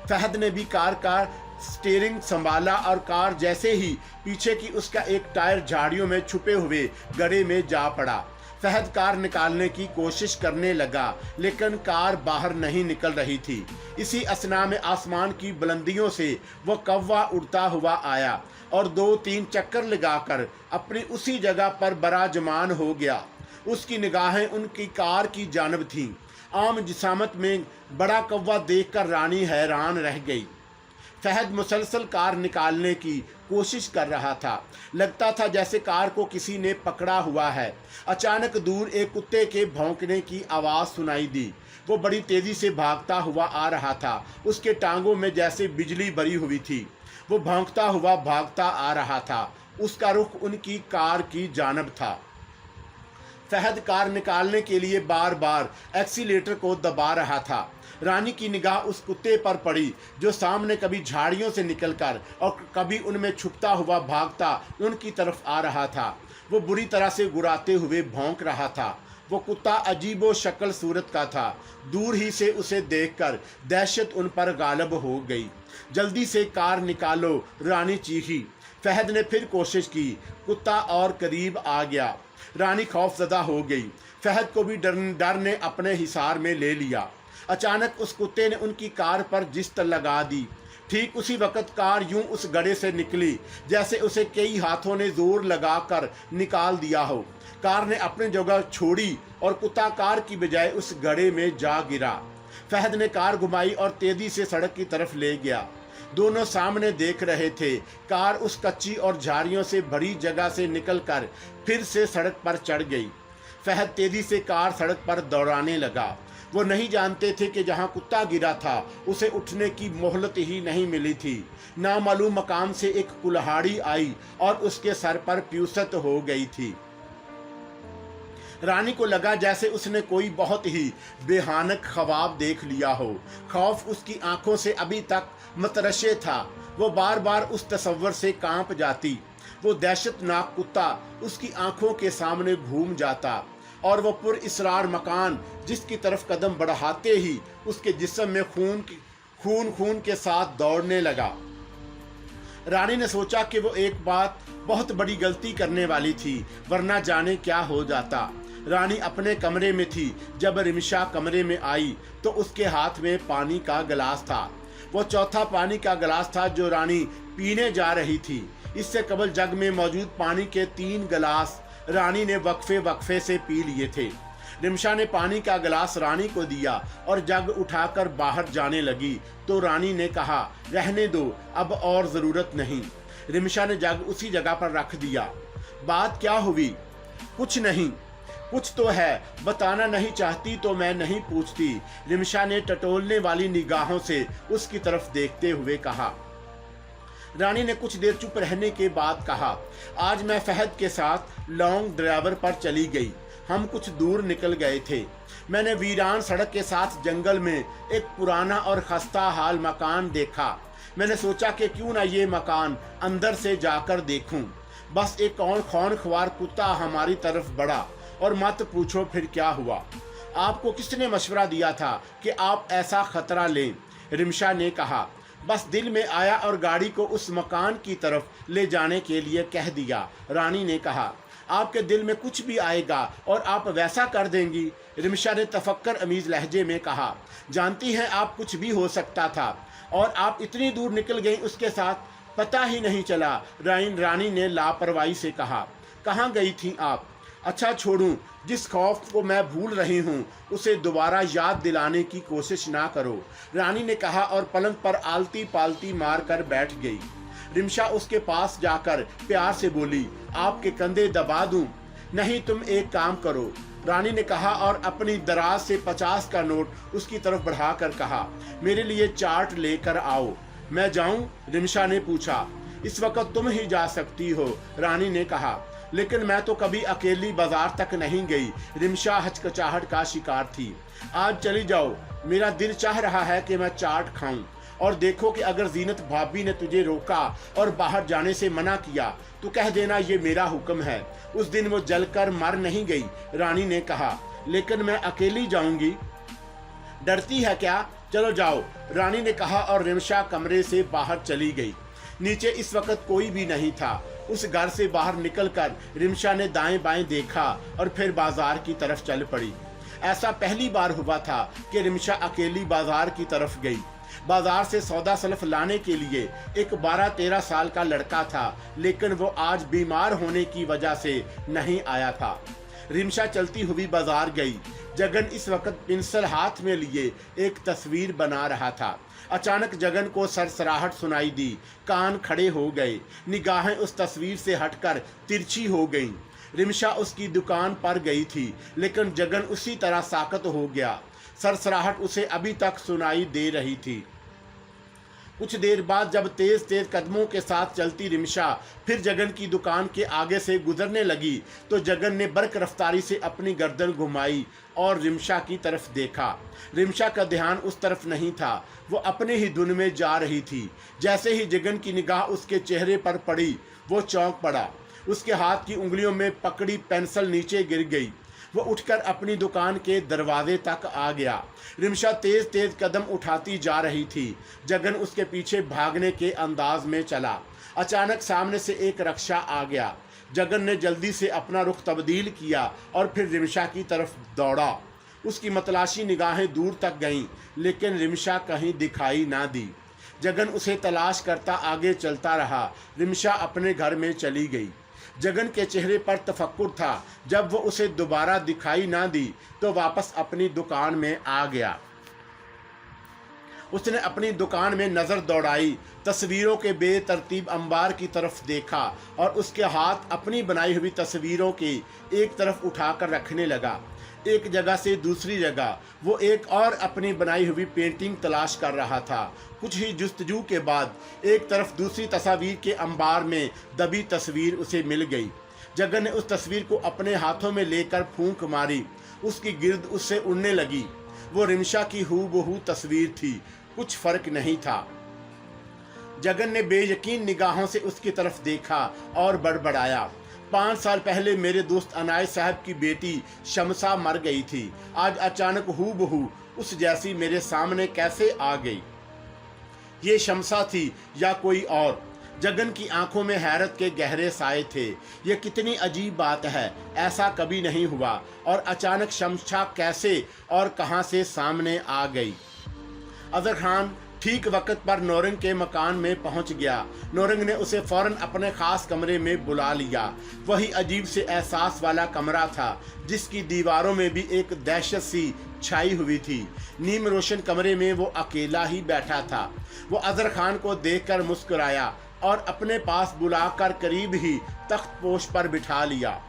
फहद ने भी कार का स्टीयरिंग संभाला और कार जैसे ही पीछे की उसका एक टायर झाड़ियों में छुपे हुए गड्ढे में जा पड़ा। फहद कार निकालने की कोशिश करने लगा, लेकिन कार बाहर नहीं निकल रही थी। इसी असना में आसमान की बुलंदियों से वो कौवा उड़ता हुआ आया और 2-3 चक्कर लगाकर अपनी उसी जगह पर बराजमान हो गया। उसकी निगाहें उनकी कार की जानिब थीं। आम जिसामत में बड़ा कौवा देखकर रानी हैरान रह गई। फहद मुसलसल कार निकालने की कोशिश कर रहा था। लगता था जैसे कार को किसी ने पकड़ा हुआ है। अचानक दूर एक कुत्ते के भौंकने की आवाज़ सुनाई दी। वो बड़ी तेज़ी से भागता हुआ आ रहा था। उसके टांगों में जैसे बिजली भरी हुई थी। वो भौंकता हुआ भागता आ रहा था। उसका रुख उनकी कार की जानिब था। फहद कार निकालने के लिए बार बार एक्सीलेटर को दबा रहा था। रानी की निगाह उस कुत्ते पर पड़ी जो सामने कभी झाड़ियों से निकलकर और कभी उनमें छुपता हुआ भागता उनकी तरफ आ रहा था। वो बुरी तरह से गुर्राते हुए भौंक रहा था। वो कुत्ता अजीबो शक्ल सूरत का था। दूर ही से उसे देखकर दहशत उन पर गालिब हो गई। जल्दी से कार निकालो, रानी चीखी। फहद ने फिर कोशिश की। कुत्ता और करीब आ गया। रानी खौफजदा हो गई। फहद को भी डर ने अपने हिसार में ले लिया। अचानक उस कुत्ते ने उनकी कार पर जिस्त लगा दी। ठीक उसी वक्त कार यूं उस गड्ढे से निकली जैसे उसे कई हाथों ने जोर लगाकर निकाल दिया हो। कार ने अपनी जगह छोड़ी और कुत्ता कार की बजाय उस गड्ढे में जा गिरा। फहद ने कार घुमाई और तेजी से सड़क की तरफ ले गया। दोनों सामने देख रहे थे। कार उस कच्ची और झाड़ियों से भरी जगह से निकलकर फिर से सड़क पर चढ़ गई। फहद तेजी से कार सड़क पर दौड़ाने लगा। वो नहीं जानते थे कि जहां कुत्ता गिरा था उसे उठने की मोहलत ही नहीं मिली थी। नामालूम मकाम से एक कुल्हाड़ी आई और उसके सर पर प्यूसत हो गई थी। रानी को लगा जैसे उसने कोई बहुत ही बेहानक ख्वाब देख लिया हो। खौफ उसकी आंखों से अभी तक मतरशे था। वो बार बार उस तस्वर से कांप जाती। वो दहशतनाक कुत्ता उसकी आंखों के सामने घूम जाता और वो पुरइसरार मकान जिसकी तरफ कदम बढ़ाते ही उसके जिस्म में खून के साथ दौड़ने लगा। रानी ने सोचा कि वो एक बहुत बड़ी गलती करने वाली थी, वरना जाने क्या हो जाता। रानी अपने कमरे में थी जब रिमशा कमरे में आई तो उसके हाथ में पानी का गिलास था। वो चौथा पानी का गिलास था जो रानी पीने जा रही थी। इससे कबल जग में मौजूद पानी के 3 गिलास रानी ने वक्फे से पी लिए थे। रिमशा ने पानी का गिलास रानी को दिया और जग उठाकर बाहर जाने लगी तो रानी ने कहा, रहने दो, अब और ज़रूरत नहीं। रिमशा ने जग उसी जगह पर रख दिया। बात क्या हुई? कुछ नहीं। कुछ तो है, बताना नहीं चाहती तो मैं नहीं पूछती। रिमशा ने टटोलने वाली निगाहों से उसकी तरफ देखते हुए कहा। रानी ने कुछ देर चुप रहने के बाद कहा, आज मैं फहद के साथ लॉन्ग ड्राइवर पर चली गई। हम कुछ दूर निकल गए थे। मैंने वीरान सड़क के साथ जंगल में एक पुराना और खस्ता हाल मकान देखा। मैंने सोचा कि क्यों ना ये मकान अंदर से जाकर देखूं। बस एक खौनख्वार कुत्ता हमारी तरफ बढ़ा और मत पूछो फिर क्या हुआ। आपको किसने मशवरा दिया था कि आप ऐसा खतरा लें? रिमशा ने कहा। बस दिल में आया और गाड़ी को उस मकान की तरफ ले जाने के लिए कह दिया। रानी ने कहा, आपके दिल में कुछ भी आएगा और आप वैसा कर देंगी? रिमशा ने तफक्कर अमीज लहजे में कहा। जानती हैं आप, कुछ भी हो सकता था और आप इतनी दूर निकल गई उसके साथ, पता ही नहीं चला। रानी ने लापरवाही से कहा। कहाँ गई थी आप? अच्छा छोड़ूं, जिस खौफ को मैं भूल रही हूँ उसे दोबारा याद दिलाने की कोशिश ना करो, रानी ने कहा और पलंग पर आलती पालती मार कर बैठ गई। रिमशा उसके पास जाकर प्यार से बोली, आपके कंधे दबा दूं? नहीं, तुम एक काम करो, रानी ने कहा और अपनी दराज से 50 का नोट उसकी तरफ बढ़ाकर कहा, मेरे लिए चाट लेकर आओ। मैं जाऊं? रिमशा ने पूछा। इस वक्त तुम ही जा सकती हो, रानी ने कहा। लेकिन मैं तो कभी अकेली बाजार तक नहीं गई। रिमशा हचकचाहट का शिकार थी। आज चली जाओ, मेरा दिल चाह रहा है कि मैं चाट खाऊं। और देखो कि अगर जीनत भाभी ने तुझे रोका और बाहर जाने से मना किया तो कह देना ये मेरा हुक्म है। उस दिन वो जलकर मर नहीं गई, रानी ने कहा। लेकिन मैं अकेली जाऊंगी। डरती है क्या? चलो जाओ, रानी ने कहा और रिमशा कमरे से बाहर चली गई। नीचे इस वक्त कोई भी नहीं था। उस घर से बाहर निकलकर रिमशा ने दाएं बाएं देखा और फिर बाजार की तरफ चल पड़ी। ऐसा पहली बार हुआ था कि रिमशा अकेली बाजार की तरफ गई। बाजार से सौदा सलफ लाने के लिए एक 12-13 साल का लड़का था, लेकिन वो आज बीमार होने की वजह से नहीं आया था। रिमशा चलती हुई बाजार गई। जगन इस वक्त पेंसिल हाथ में लिए एक तस्वीर बना रहा था। अचानक जगन को सरसराहट सुनाई दी। कान खड़े हो गए। निगाहें उस तस्वीर से हटकर तिरछी हो गईं। रिमशा उसकी दुकान पर गई थी, लेकिन जगन उसी तरह साकत हो गया। सरसराहट उसे अभी तक सुनाई दे रही थी। कुछ देर बाद जब तेज तेज कदमों के साथ चलती रिमशा फिर जगन की दुकान के आगे से गुजरने लगी तो जगन ने बरक रफ्तारी से अपनी गर्दन घुमाई और रिमशा की तरफ देखा। रिमशा का ध्यान उस तरफ नहीं था, वो अपने ही धुन में जा रही थी। जैसे ही जगन की निगाह उसके चेहरे पर पड़ी, वो चौंक पड़ा। उसके हाथ की उंगलियों में पकड़ी पेंसिल नीचे गिर गई। वो उठकर अपनी दुकान के दरवाजे तक आ गया। रिमशा तेज तेज कदम उठाती जा रही थी। जगन उसके पीछे भागने के अंदाज में चला। अचानक सामने से एक रक्षा आ गया। जगन ने जल्दी से अपना रुख तब्दील किया और फिर रिमशा की तरफ दौड़ा। उसकी मतलाशी निगाहें दूर तक गईं, लेकिन रिमशा कहीं दिखाई ना दी। जगन उसे तलाश करता आगे चलता रहा। रिमशा अपने घर में चली गई। जगन के चेहरे पर तफक्कुर था। जब वो उसे दोबारा दिखाई ना दी तो वापस अपनी दुकान में आ गया। उसने अपनी दुकान में नज़र दौड़ाई, तस्वीरों के बेतरतीब अंबार की तरफ देखा और उसके हाथ अपनी बनाई हुई तस्वीरों के एक तरफ उठाकर रखने लगा। एक जगह से दूसरी जगह वो एक और अपनी बनाई हुई पेंटिंग तलाश कर रहा था। कुछ ही जुस्तजू के बाद एक तरफ दूसरी तस्वीर के अंबार में दबी तस्वीर उसे मिल गई। जगन ने उस तस्वीर को अपने हाथों में लेकर फूंक मारी। उसकी गिर्द उससे उड़ने लगी। वो रिमशा की हूबहू तस्वीर थी, कुछ फर्क नहीं था। जगन ने बेयकीन निगाहों से उसकी तरफ देखा और बड़बड़ाया, 5 साल पहले मेरे दोस्त अनायत साहब की बेटी शमसा मर गई थी। आज अचानक हूबहू उस जैसी मेरे सामने कैसे आ गई? ये शमसा थी या कोई और? जगन की आंखों में हैरत के गहरे साए थे। ये कितनी अजीब बात है, ऐसा कभी नहीं हुआ। और अचानक शमसा कैसे और कहां से सामने आ गई? अजहर खान ठीक वक्त पर नौरंग के मकान में पहुंच गया। नौरंग ने उसे फौरन अपने खास कमरे में बुला लिया। वही अजीब से एहसास वाला कमरा था जिसकी दीवारों में भी एक दहशत सी छाई हुई थी। नीम रोशन कमरे में वो अकेला ही बैठा था। वो अजहर खान को देखकर मुस्कुराया और अपने पास बुलाकर करीब ही तख्तपोश पर बिठा लिया।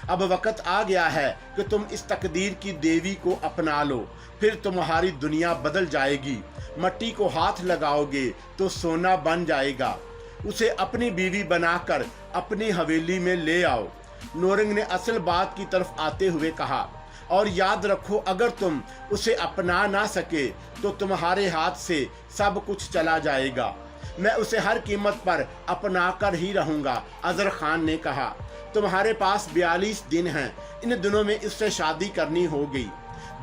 अब वक्त आ गया है कि तुम इस तकदीर की देवी को अपना लो, फिर तुम्हारी दुनिया बदल जाएगी। मट्टी को हाथ लगाओगे तो सोना बन जाएगा। उसे अपनी बीवी बनाकर अपनी हवेली में ले आओ। नौरंग ने असल बात की तरफ आते हुए कहा, और याद रखो, अगर तुम उसे अपना ना सके तो तुम्हारे हाथ से सब कुछ चला जाएगा। मैं उसे हर कीमत पर अपना कर ही रहूंगा। अजहर खान ने कहा, तुम्हारे पास 42 दिन हैं। इन दिनों में इससे शादी करनी होगी।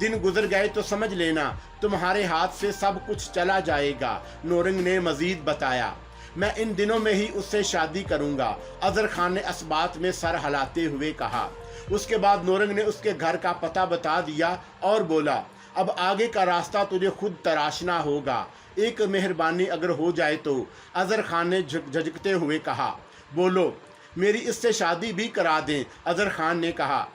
दिन गुजर गए तो समझ लेना तुम्हारे हाथ से सब कुछ चला जाएगा। नौरंग ने मजीद बताया, मैं इन दिनों में ही उससे शादी करूंगा। अजहर खान ने इस बात में सर हिलाते हुए कहा। उसके बाद नौरंग ने उसके घर का पता बता दिया और बोला, अब आगे का रास्ता तुझे खुद तराशना होगा। एक मेहरबानी अगर हो जाए तो। अजहर खान ने झिझकते हुए कहा, बोलो, मेरी इससे शादी भी करा दें। अजहर खान ने कहा।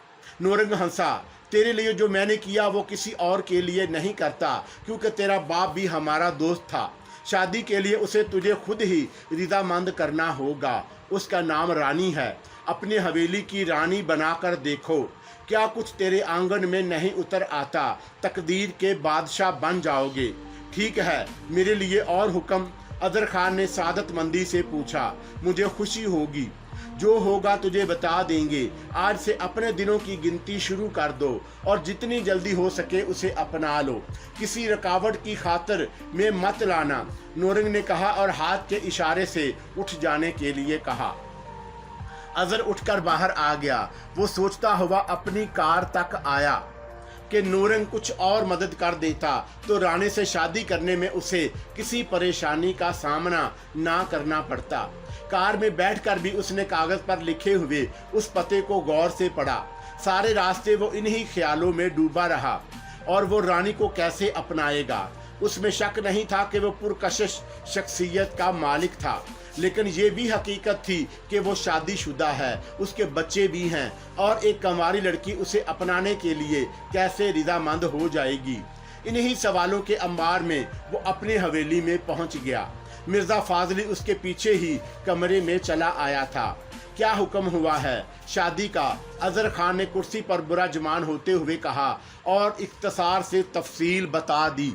नौरंग हंसा, तेरे लिए जो मैंने किया वो किसी और के लिए नहीं करता, क्योंकि तेरा बाप भी हमारा दोस्त था। शादी के लिए उसे तुझे खुद ही रजामंद करना होगा। उसका नाम रानी है। अपनी हवेली की रानी बनाकर देखो, क्या कुछ तेरे आंगन में नहीं उतर आता? तकदीर के बादशाह बन जाओगे। ठीक है, मेरे लिए और हुक्म? अजहर खान ने सादतमंदी से पूछा। मुझे खुशी होगी। जो होगा तुझे बता देंगे। आज से अपने दिनों की गिनती शुरू कर दो और जितनी जल्दी हो सके उसे अपना लो। किसी रुकावट की खातिर में मत लाना, नूरंग ने कहा और हाथ के इशारे से उठ जाने के लिए कहा। अजहर उठकर बाहर आ गया। वो सोचता हुआ अपनी कार तक आया कि नूरंग कुछ और मदद कर देता तो रानी से शादी करने में उसे किसी परेशानी का सामना ना करना पड़ता। कार में बैठकर भी उसने कागज पर लिखे हुए उस पते को गौर से पढ़ा। सारे रास्ते वो इन्हीं ख्यालों में डूबा रहा और वो रानी को कैसे अपनाएगा। उसमें शक नहीं था कि वो पुरकशिश शख्सियत का मालिक था, लेकिन ये भी हकीकत थी कि वो शादीशुदा है, उसके बच्चे भी हैं और एक कंवारी लड़की उसे अपनाने के लिए कैसे रिजामंद हो जाएगी। इन्हीं सवालों के अंबार में वो अपनी हवेली में पहुंच गया। मिर्ज़ा फाजली उसके पीछे ही कमरे में चला आया था। क्या हुक्म हुआ है शादी का? अजहर खान ने कुर्सी पर बुराजमान होते हुए कहा और इख्तिसार से तफसील बता दी।